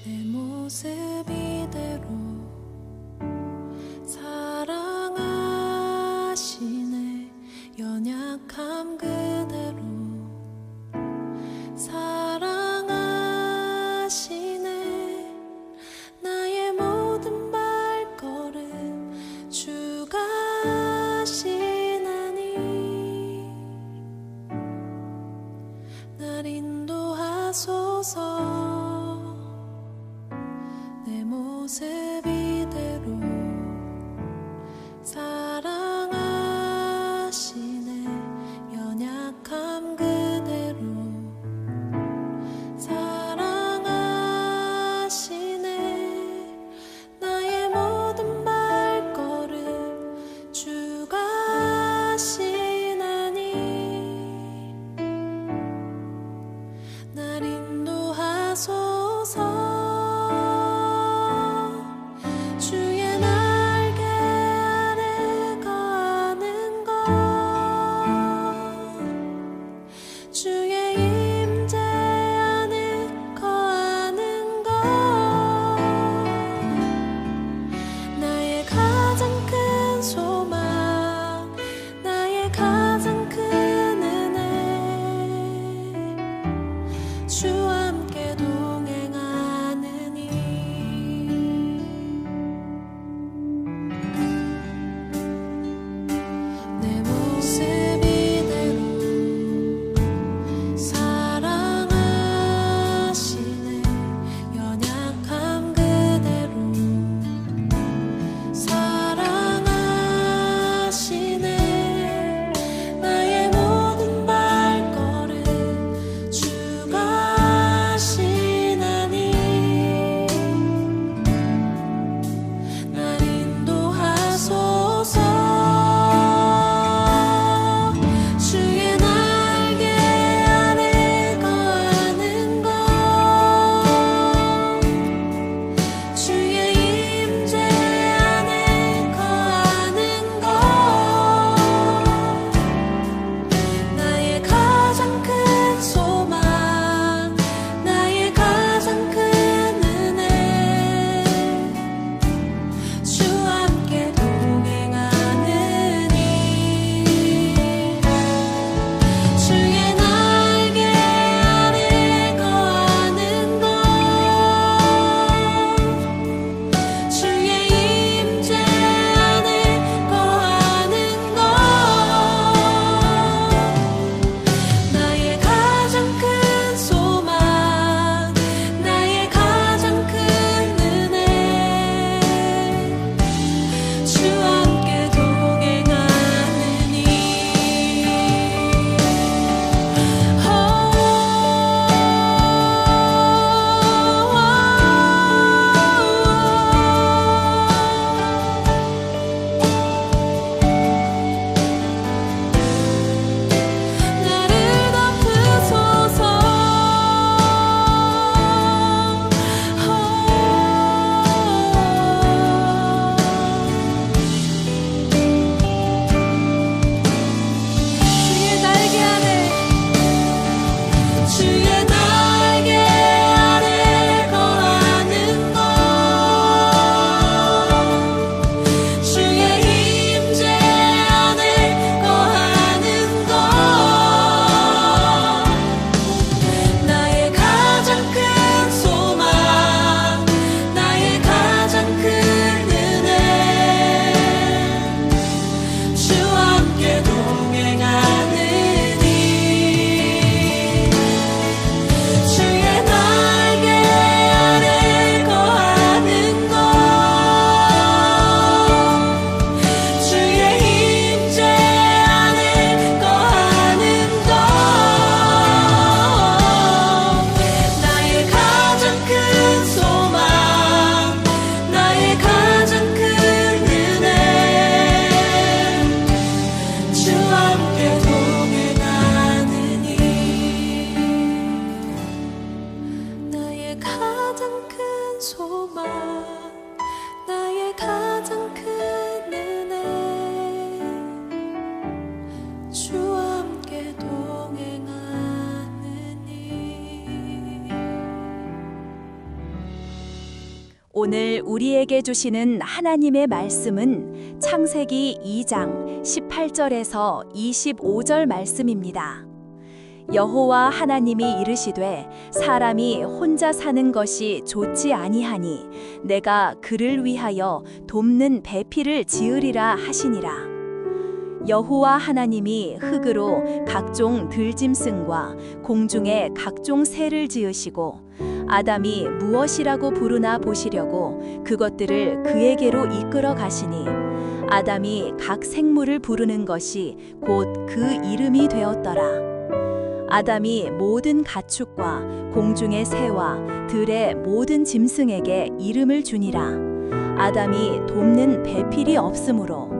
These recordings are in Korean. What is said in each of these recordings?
내 모습 이대로 사랑하시네. 연약함 그대로 사랑하시네. 나의 모든 발걸음 주가 하시나니 날 인도하소서. 내 모습 이대로 사랑하시네. 연약함 그대로 사랑하시네. 나의 모든 발걸음 주가 하시나니 날 인도하소서. 주의 날개 아래 거하는 것, 주의 임재 안에 거하는 것, 나의 가장 큰 소망, 나의 가장 큰 은혜, 주와 함께 동행하느니 내 모습 이대로 사랑하시네. 연약함 그대로 사랑하시네. 나의 모든 발걸음 주가 하시나니 날 인도하소서. 주의 날개 아래 거하는 것, 주의 임재 안에 거하는 것, 나의 가장 큰 소망, 나의 가장 큰 은혜, 주와 함께 동행하느니 주의 날개 아래 거하는 것, 주의 임재 안에 거하는 것, 나의 가장 큰 소망, 나의 가장 큰 은혜, 주와 함께 동행하느니 나를 덮으소서. 주의 날개 아래, 주의 날개 아래 거하는 것, 주의 임재 안에 거하는 것, 나의 가장 큰 소망, 나의 가장 큰 은혜, 주와 함께 동행하느니 주의 날개 아래 거하는 것, 주의 임재 안에 거하는 것, 나의 가장 큰 소망, 나의 가장 큰 은혜, 주와 함께 동행하느니 나의 가장 큰 소망, 나의 가장 큰 은혜, 주와 함께 동행하느니 오늘 우리에게 주시는 하나님의 말씀은 창세기 2장 18절에서 25절 말씀입니다. 여호와 하나님이 이르시되 사람이 혼자 사는 것이 좋지 아니하니 내가 그를 위하여 돕는 배필을 지으리라 하시니라. 여호와 하나님이 흙으로 각종 들짐승과 공중의 각종 새를 지으시고 아담이 무엇이라고 부르나 보시려고 그것들을 그에게로 이끌어 가시니 아담이 각 생물을 부르는 것이 곧 그 이름이 되었더라. 아담이 모든 가축과 공중의 새와 들의 모든 짐승에게 이름을 주니라. 아담이 돕는 배필이 없으므로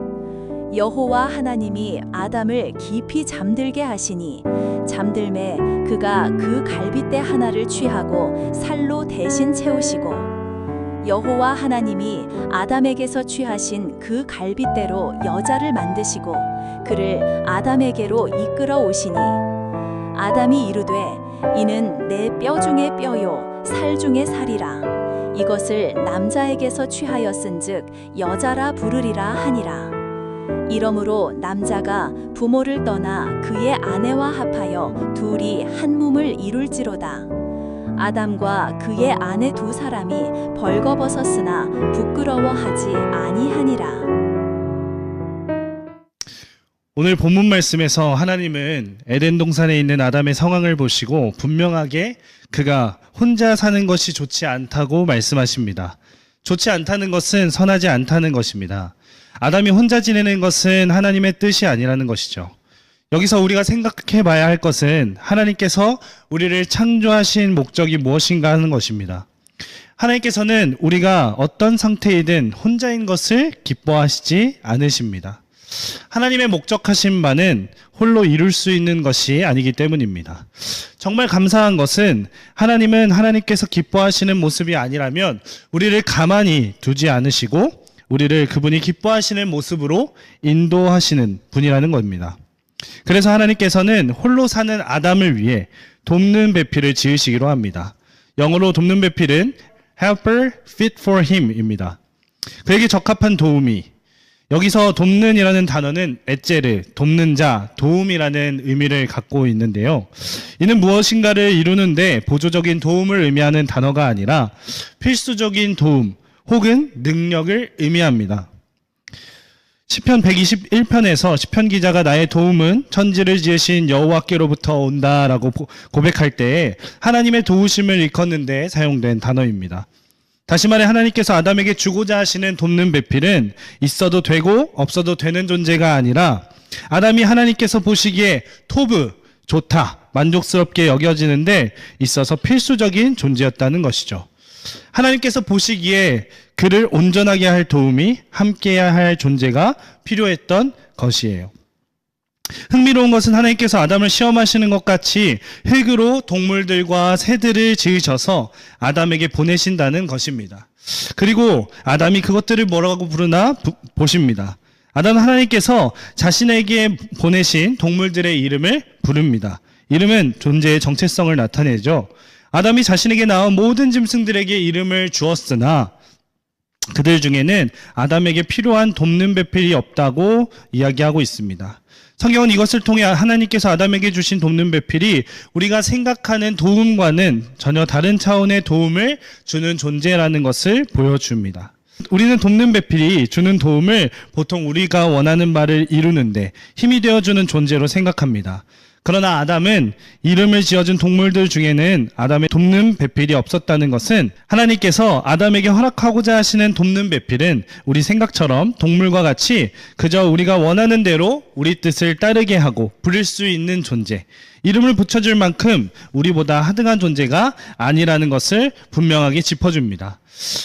여호와 하나님이 아담을 깊이 잠들게 하시니 잠들매 그가 그 갈빗대 하나를 취하고 살로 대신 채우시고 여호와 하나님이 아담에게서 취하신 그 갈빗대로 여자를 만드시고 그를 아담에게로 이끌어 오시니 아담이 이르되 이는 내 뼈 중에 뼈요 살 중에 살이라. 이것을 남자에게서 취하였은즉 여자라 부르리라 하니라. 이러므로 남자가 부모를 떠나 그의 아내와 합하여 둘이 한 몸을 이룰지로다. 아담과 그의 아내 두 사람이 벌거벗었으나 부끄러워하지 아니하니라. 오늘 본문 말씀에서 하나님은 에덴 동산에 있는 아담의 상황을 보시고 분명하게 그가 혼자 사는 것이 좋지 않다고 말씀하십니다. 좋지 않다는 것은 선하지 않다는 것입니다. 아담이 혼자 지내는 것은 하나님의 뜻이 아니라는 것이죠. 여기서 우리가 생각해 봐야 할 것은 하나님께서 우리를 창조하신 목적이 무엇인가 하는 것입니다. 하나님께서는 우리가 어떤 상태이든 혼자인 것을 기뻐하시지 않으십니다. 하나님의 목적하신 바는 홀로 이룰 수 있는 것이 아니기 때문입니다. 정말 감사한 것은 하나님은 하나님께서 기뻐하시는 모습이 아니라면 우리를 가만히 두지 않으시고 우리를 그분이 기뻐하시는 모습으로 인도하시는 분이라는 겁니다. 그래서 하나님께서는 홀로 사는 아담을 위해 돕는 배필을 지으시기로 합니다. 영어로 돕는 배필은 helper fit for him입니다. 그에게 적합한 도움이, 여기서 돕는이라는 단어는 에제르, 돕는 자, 도움이라는 의미를 갖고 있는데요. 이는 무엇인가를 이루는데 보조적인 도움을 의미하는 단어가 아니라 필수적인 도움 혹은 능력을 의미합니다. 시편 121편에서 시편 기자가 나의 도움은 천지를 지으신 여호와께로부터 온다라고 고백할 때에 하나님의 도우심을 일컫는데 사용된 단어입니다. 다시 말해 하나님께서 아담에게 주고자 하시는 돕는 배필은 있어도 되고 없어도 되는 존재가 아니라 아담이 하나님께서 보시기에 토브, 좋다, 만족스럽게 여겨지는데 있어서 필수적인 존재였다는 것이죠. 하나님께서 보시기에 그를 온전하게 할 도움이 함께해야 할 존재가 필요했던 것이에요. 흥미로운 것은 하나님께서 아담을 시험하시는 것 같이 흙으로 동물들과 새들을 지으셔서 아담에게 보내신다는 것입니다. 그리고 아담이 그것들을 뭐라고 부르나 보십니다. 아담은 하나님께서 자신에게 보내신 동물들의 이름을 부릅니다. 이름은 존재의 정체성을 나타내죠. 아담이 자신에게 낳은 모든 짐승들에게 이름을 주었으나 그들 중에는 아담에게 필요한 돕는 배필이 없다고 이야기하고 있습니다. 성경은 이것을 통해 하나님께서 아담에게 주신 돕는 배필이 우리가 생각하는 도움과는 전혀 다른 차원의 도움을 주는 존재라는 것을 보여줍니다. 우리는 돕는 배필이 주는 도움을 보통 우리가 원하는 바를 이루는데 힘이 되어주는 존재로 생각합니다. 그러나 아담은 이름을 지어준 동물들 중에는 아담의 돕는 배필이 없었다는 것은 하나님께서 아담에게 허락하고자 하시는 돕는 배필은 우리 생각처럼 동물과 같이 그저 우리가 원하는 대로 우리 뜻을 따르게 하고 부릴 수 있는 존재, 이름을 붙여줄 만큼 우리보다 하등한 존재가 아니라는 것을 분명하게 짚어줍니다.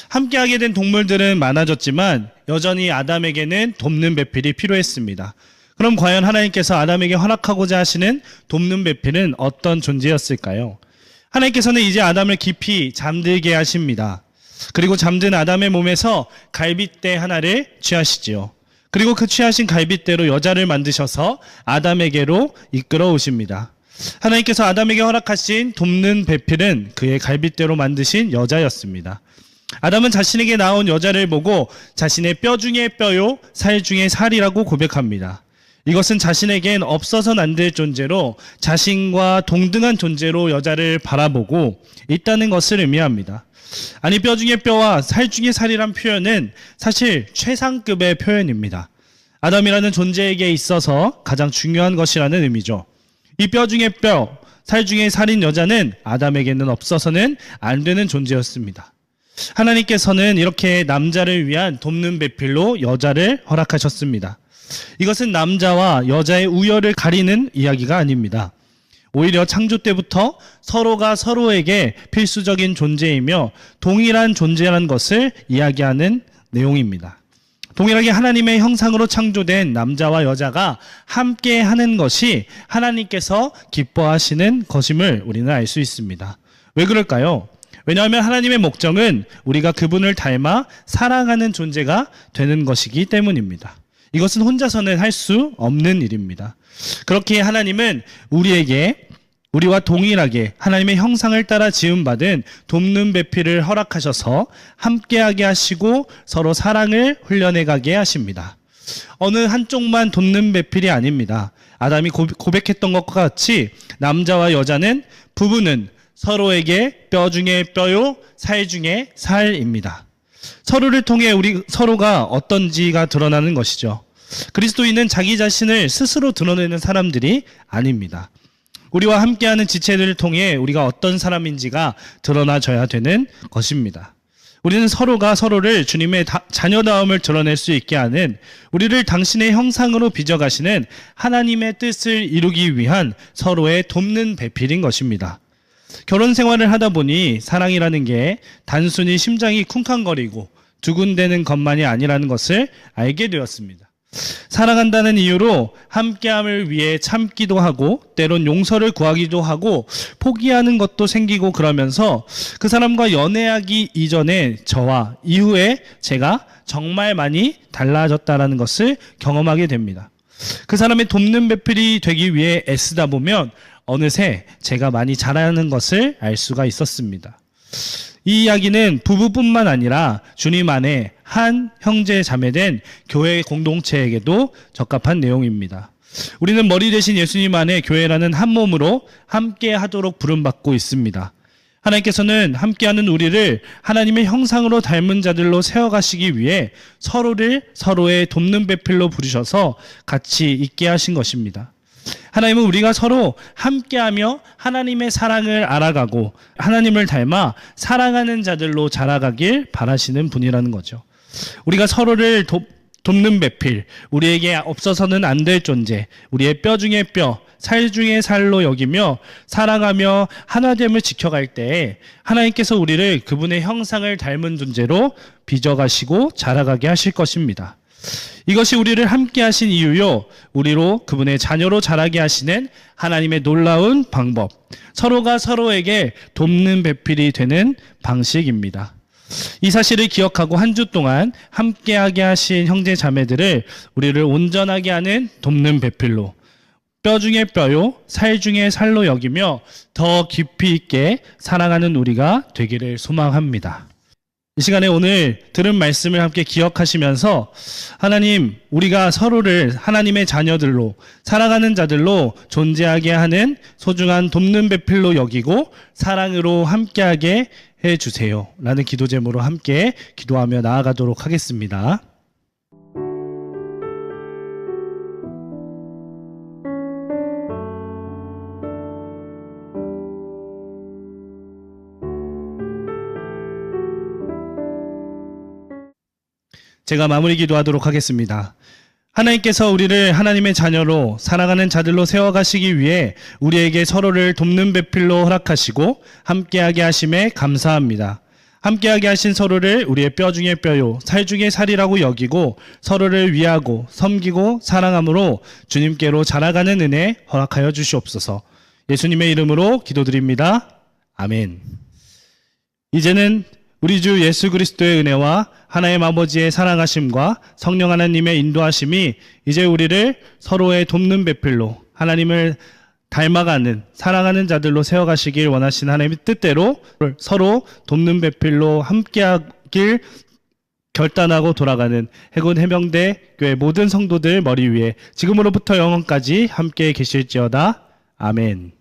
함께하게 된 동물들은 많아졌지만 여전히 아담에게는 돕는 배필이 필요했습니다. 그럼 과연 하나님께서 아담에게 허락하고자 하시는 돕는 배필은 어떤 존재였을까요? 하나님께서는 이제 아담을 깊이 잠들게 하십니다. 그리고 잠든 아담의 몸에서 갈빗대 하나를 취하시지요. 그리고 그 취하신 갈빗대로 여자를 만드셔서 아담에게로 이끌어 오십니다. 하나님께서 아담에게 허락하신 돕는 배필은 그의 갈빗대로 만드신 여자였습니다. 아담은 자신에게 나온 여자를 보고 자신의 뼈 중에 뼈요 살 중에 살이라고 고백합니다. 이것은 자신에겐 없어서는 안 될 존재로 자신과 동등한 존재로 여자를 바라보고 있다는 것을 의미합니다. 아니, 뼈 중에 뼈와 살 중에 살이란 표현은 사실 최상급의 표현입니다. 아담이라는 존재에게 있어서 가장 중요한 것이라는 의미죠. 이 뼈 중에 뼈, 살 중에 살인 여자는 아담에게는 없어서는 안 되는 존재였습니다. 하나님께서는 이렇게 남자를 위한 돕는 배필로 여자를 허락하셨습니다. 이것은 남자와 여자의 우열을 가리는 이야기가 아닙니다. 오히려 창조 때부터 서로가 서로에게 필수적인 존재이며 동일한 존재라는 것을 이야기하는 내용입니다. 동일하게 하나님의 형상으로 창조된 남자와 여자가 함께 하는 것이 하나님께서 기뻐하시는 것임을 우리는 알 수 있습니다. 왜 그럴까요? 왜냐하면 하나님의 목적은 우리가 그분을 닮아 사랑하는 존재가 되는 것이기 때문입니다. 이것은 혼자서는 할 수 없는 일입니다. 그렇게 하나님은 우리와 동일하게 하나님의 형상을 따라 지음받은 돕는 배필을 허락하셔서 함께하게 하시고 서로 사랑을 훈련해가게 하십니다. 어느 한쪽만 돕는 배필이 아닙니다. 아담이 고백했던 것과 같이 남자와 여자는 부부는 서로에게 뼈 중에 뼈요 살 중에 살입니다. 서로를 통해 우리 서로가 어떤지가 드러나는 것이죠. 그리스도인은 자기 자신을 스스로 드러내는 사람들이 아닙니다. 우리와 함께하는 지체들을 통해 우리가 어떤 사람인지가 드러나져야 되는 것입니다. 우리는 서로가 서로를 주님의 자녀다움을 드러낼 수 있게 하는, 우리를 당신의 형상으로 빚어가시는 하나님의 뜻을 이루기 위한 서로의 돕는 배필인 것입니다. 결혼 생활을 하다 보니 사랑이라는 게 단순히 심장이 쿵쾅거리고 두근대는 것만이 아니라는 것을 알게 되었습니다. 사랑한다는 이유로 함께함을 위해 참기도 하고 때론 용서를 구하기도 하고 포기하는 것도 생기고, 그러면서 그 사람과 연애하기 이전에 저와 이후에 제가 정말 많이 달라졌다는 것을 경험하게 됩니다. 그 사람의 돕는 배필이 되기 위해 애쓰다 보면 어느새 제가 많이 자라는 것을 알 수가 있었습니다. 이 이야기는 부부뿐만 아니라 주님 안에 한 형제 자매된 교회 공동체에게도 적합한 내용입니다. 우리는 머리 대신 예수님 안에 교회라는 한 몸으로 함께 하도록 부름받고 있습니다. 하나님께서는 함께하는 우리를 하나님의 형상으로 닮은 자들로 세워가시기 위해 서로를 서로의 돕는 배필로 부르셔서 같이 있게 하신 것입니다. 하나님은 우리가 서로 함께하며 하나님의 사랑을 알아가고 하나님을 닮아 사랑하는 자들로 자라가길 바라시는 분이라는 거죠. 우리가 서로를 돕는 배필, 우리에게 없어서는 안 될 존재, 우리의 뼈 중에 뼈, 살 중에 살로 여기며 사랑하며 하나됨을 지켜갈 때에 하나님께서 우리를 그분의 형상을 닮은 존재로 빚어가시고 자라가게 하실 것입니다. 이것이 우리를 함께 하신 이유요, 우리로 그분의 자녀로 자라게 하시는 하나님의 놀라운 방법, 서로가 서로에게 돕는 배필이 되는 방식입니다. 이 사실을 기억하고 한 주 동안 함께하게 하신 형제 자매들을 우리를 온전하게 하는 돕는 배필로, 뼈 중에 뼈요 살 중에 살로 여기며 더 깊이 있게 사랑하는 우리가 되기를 소망합니다. 이 시간에 오늘 들은 말씀을 함께 기억하시면서 하나님, 우리가 서로를 하나님의 자녀들로, 사랑하는 자들로 존재하게 하는 소중한 돕는 배필로 여기고 사랑으로 함께하게 해주세요 라는 기도 제목으로 함께 기도하며 나아가도록 하겠습니다. 제가 마무리 기도하도록 하겠습니다. 하나님께서 우리를 하나님의 자녀로 사랑하는 자들로 세워가시기 위해 우리에게 서로를 돕는 배필로 허락하시고 함께하게 하심에 감사합니다. 함께하게 하신 서로를 우리의 뼈 중에 뼈요 살 중에 살이라고 여기고 서로를 위하고 섬기고 사랑함으로 주님께로 자라가는 은혜 허락하여 주시옵소서. 예수님의 이름으로 기도드립니다. 아멘. 이제는 우리 주 예수 그리스도의 은혜와 하나님 아버지의 사랑하심과 성령 하나님의 인도하심이 이제 우리를 서로의 돕는 배필로 하나님을 닮아가는 사랑하는 자들로 세워가시길 원하시는 하나님의 뜻대로 서로 돕는 배필로 함께하고 길 결단하고 돌아가는 해군 해병대 교회 모든 성도들 머리 위에 지금으로부터 영원까지 함께 계실지어다. 아멘.